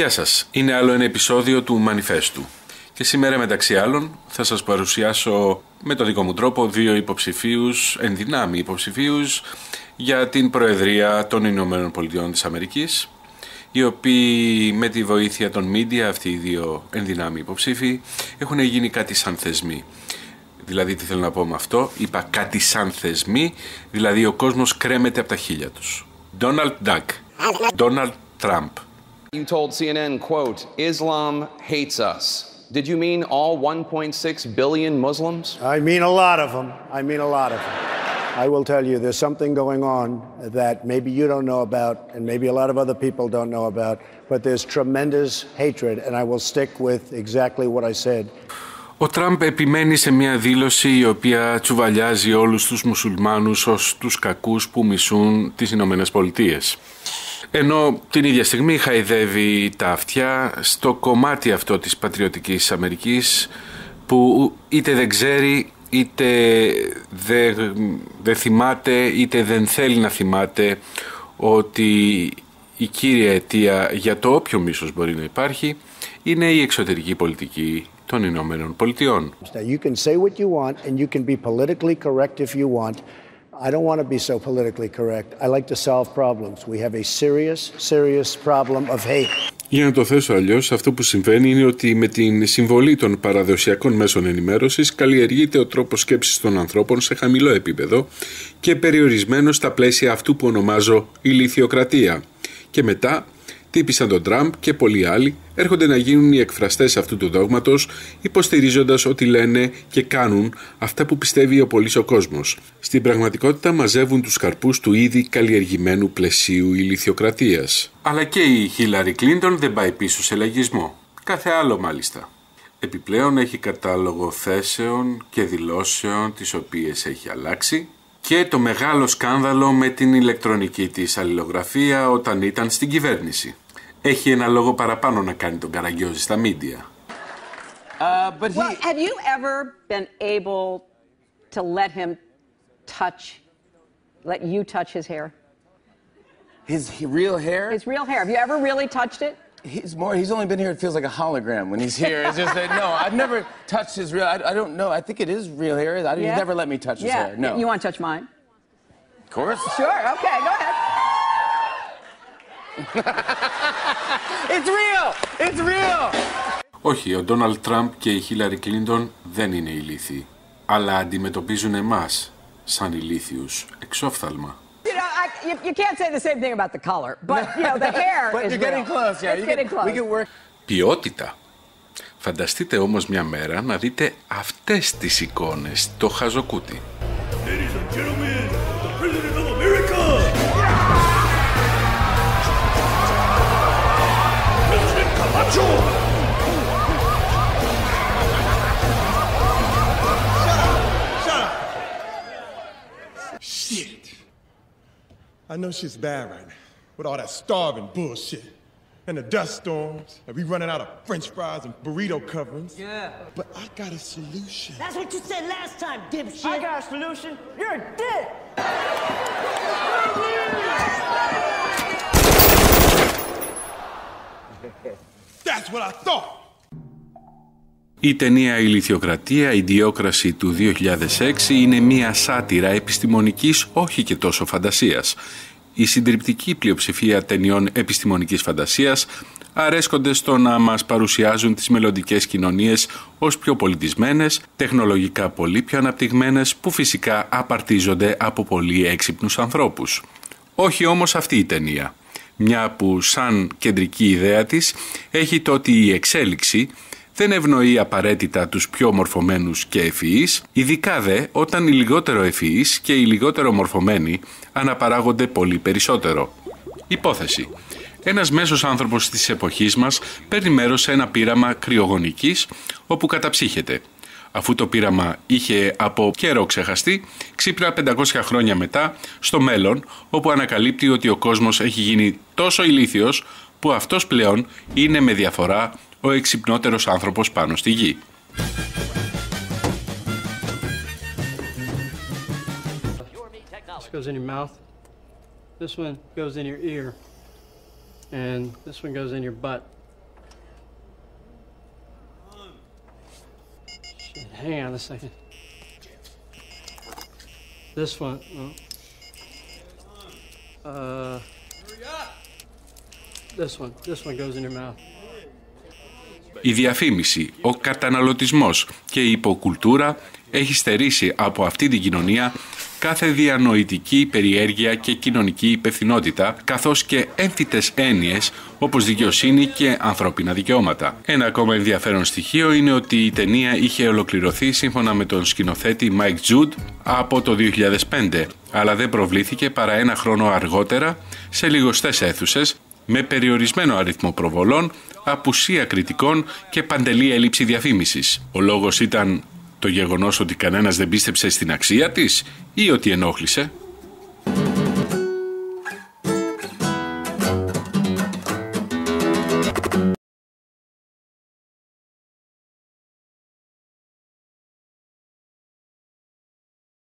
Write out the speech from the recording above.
Γεια σας, είναι άλλο ένα επεισόδιο του Μανιφέστου και σήμερα μεταξύ άλλων θα σας παρουσιάσω με το δικό μου τρόπο δύο υποψηφίους, ενδυνάμει υποψηφίους για την Προεδρία των Ηνωμένων Πολιτειών της Αμερικής, οι οποίοι με τη βοήθεια των media, αυτοί οι δύο ενδυνάμει υποψήφοι, έχουν γίνει κάτι σαν θεσμοί. Δηλαδή τι θέλω να πω με αυτό, είπα κάτι σαν θεσμοί, δηλαδή ο κόσμος κρέμεται από τα χείλια τους. Donald Duck, Donald Trump. You told CNN, quote, Islam hates us. Did you mean all 1.6 billion Muslims? I mean a lot of them. I will tell you there's something going on that maybe you don't know about and maybe a lot of other people don't know about, but there's tremendous hatred and I will stick with exactly what I said. Ο Τραμπ επιμένει σε μια δήλωση η οποία τσουβαλιάζει όλους τους μουσουλμάνους ως τους κακούς που μισούν τις Ηνωμένες Πολιτείες. Ενώ την ίδια στιγμή χαϊδεύει τα αυτιά στο κομμάτι αυτό της πατριωτικής Αμερικής που είτε δεν ξέρει, είτε δεν θυμάται, είτε δεν θέλει να θυμάται ότι η κύρια αιτία για το όποιο μίσος μπορεί να υπάρχει είναι η εξωτερική πολιτική των Ηνωμένων Πολιτειών. You can say what you want and you can be politically correct if you want. I don't want to be so politically correct. I like to solve problems. We have a serious problem of hate. Για να το θέσω αλλιώς, αυτό που συμβαίνει είναι ότι με την συμβολή των παραδοσιακών μέσων ενημέρωσης καλλιεργείται ο τρόπος σκέψης των ανθρώπων σε χαμηλό επίπεδο και περιορισμένο στα πλαίσια αυτού που ονομάζω ηλιθιοκρατία. Και μετά, τύποι σαν τον Τραμπ και πολλοί άλλοι έρχονται να γίνουν οι εκφραστές αυτού του δόγματος, υποστηρίζοντας ότι λένε και κάνουν αυτά που πιστεύει ο πολύς ο κόσμος. Στην πραγματικότητα μαζεύουν τους καρπούς του ήδη καλλιεργημένου πλαισίου ηλιθιοκρατίας. Αλλά και η Χίλαρη Κλίντον δεν πάει πίσω σε λαγισμό. Κάθε άλλο μάλιστα. Επιπλέον έχει κατάλογο θέσεων και δηλώσεων τις οποίες έχει αλλάξει και το μεγάλο σκάνδαλο με την ηλεκτρονική της αλληλογραφία όταν ήταν στην κυβέρνηση. Έχει ένα λόγο παραπάνω να κάνει τον καραγκιόζη στα μίντια. Have you ever been able to let you touch his hair? His real hair? His real hair. Have you ever really touched it? He's only been here, it feels like a hologram when he's here. It's just that, no, I've never touched his real, I don't know, I think it is real hair. He's never let me touch his hair, no. You want to touch mine? Of course. Sure, okay, go ahead. It's real! It's real! Όχι, ο Ντόναλντ Τραμπ και η Χίλαρη Κλίντον δεν είναι ηλίθιοι, αλλά αντιμετωπίζουν εμάς σαν ηλίθιους εξόφθαλμα. You can't say the same thing about the color, but the hair is you're getting close, yeah. It's getting close. We can work. Ποιότητα. Φανταστείτε όμως μια μέρα να δείτε αυτές τις εικόνες στο χαζοκούτι. Ladies and gentlemen, the President of America! President Camacho! Shut up! Shit. I know shit's bad right now, with all that starving bullshit. And the dust storms, and we running out of French fries and burrito coverings. Yeah. But I got a solution. That's what you said last time, dipshit. I got a solution. You're a dick. That's what I thought. Η ταινία «Ηλιθιοκρατία, Ιδιόκραση» του 2006 είναι μία σάτυρα επιστημονικής όχι και τόσο φαντασίας. Η συντριπτική πλειοψηφία ταινιών επιστημονικής φαντασίας αρέσκονται στο να μας παρουσιάζουν τις μελλοντικές κοινωνίες ως πιο πολιτισμένες, τεχνολογικά πολύ πιο αναπτυγμένες, που φυσικά απαρτίζονται από πολύ έξυπνους ανθρώπους. Όχι όμως αυτή η ταινία, μια που σαν κεντρική ιδέα της έχει το ότι η εξέλιξη δεν ευνοεί απαραίτητα τους πιο μορφωμένους και ευφυείς, ειδικά δε όταν οι λιγότερο ευφυείς και οι λιγότερο μορφωμένοι αναπαράγονται πολύ περισσότερο. Υπόθεση. Ένας μέσος άνθρωπος της εποχής μας παίρνει μέρος σε ένα πείραμα κρυογονικής όπου καταψύχεται. Αφού το πείραμα είχε από καιρό ξεχαστεί, ξύπνα 500 χρόνια μετά στο μέλλον, όπου ανακαλύπτει ότι ο κόσμος έχει γίνει τόσο ηλίθιος που αυτός πλέον είναι με διαφορά ο εξυπνότερος άνθρωπος πάνω στη γη. This goes in your mouth. This one goes in your ear. And this one goes in your butt. hang on a second. This one. This one goes in your mouth. Η διαφήμιση, ο καταναλωτισμός και η υποκουλτούρα έχει στερήσει από αυτή την κοινωνία κάθε διανοητική περιέργεια και κοινωνική υπευθυνότητα, καθώς και έμφυτες έννοιες όπως δικαιοσύνη και ανθρώπινα δικαιώματα. Ένα ακόμα ενδιαφέρον στοιχείο είναι ότι η ταινία είχε ολοκληρωθεί σύμφωνα με τον σκηνοθέτη Mike Judd από το 2005, αλλά δεν προβλήθηκε παρά ένα χρόνο αργότερα σε λιγοστές αίθουσες, με περιορισμένο αριθμό προβολών, απουσία κριτικών και παντελή έλλειψη διαφήμισης. Ο λόγος ήταν το γεγονός ότι κανένας δεν πίστεψε στην αξία της ή ότι ενόχλησε?